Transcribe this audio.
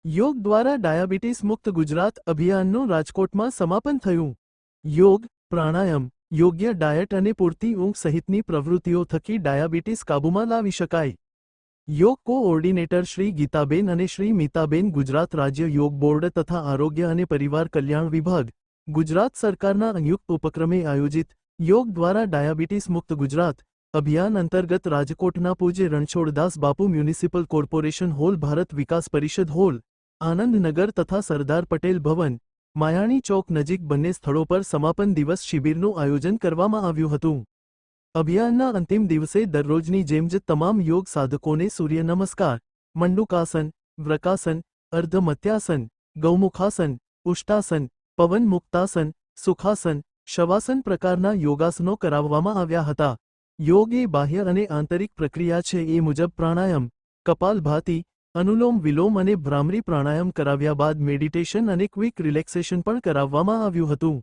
યોગ દ્વારા ડાયાબિટીસ મુક્ત ગુજરાત અભિયાનનું રાજકોટમાં સમાપન થયું। યોગ, પ્રાણાયામ, યોગ્ય ડાયટ અને પૂરતી ઊંઘ સહિતની પ્રવૃત્તિઓ થકી ડાયાબિટીસ કાબૂમાં લાવી શકાય। યોગ કોઓર્ડિનેટર શ્રી ગીતાબેન અને શ્રી મીતાબેન ગુજરાત રાજ્ય યોગ બોર્ડ તથા આરોગ્ય અને પરિવાર કલ્યાણ વિભાગ, ગુજરાત સરકારના સંયુક્ત ઉપક્રમે આયોજિત યોગ દ્વારા ડાયાબિટીસ મુક્ત ગુજરાત અભિયાન અંતર્ગત રાજકોટના પૂજ્ય રણછોડદાસ બાપુ મ્યુનિસિપલ કોર્પોરેશન હોલ, ભારત વિકાસ પરિષદ હોલ, આનંદનગર તથા સરદાર પટેલ ભવન, માયાણી ચોક નજીક બંને સ્થળો પર સમાપન દિવસ શિબિરનું આયોજન કરવામાં આવ્યું હતું। અભિયાનના અંતિમ દિવસે દરરોજની જેમ જ તમામ યોગ સાધકોને સૂર્ય નમસ્કાર, મંડુકાસન, વ્રકાસન, અર્ધમત્યાસન, ગૌમુખાસન, ઉષ્ટાસન, પવન મુક્તાસન, સુખાસન, શવાસન પ્રકારના યોગાસનો કરાવવામાં આવ્યા હતા। યોગ એ બાહ્ય અને આંતરિક પ્રક્રિયા છે એ મુજબ પ્રાણાયામ, કપાલભાતિ, અનુલોમ વિલોમ અને ભ્રામરી પ્રાણાયામ કરાવ્યા બાદ મેડિટેશન અને ક્વિક રિલેક્સેશન પણ કરાવવામાં આવ્યું હતું।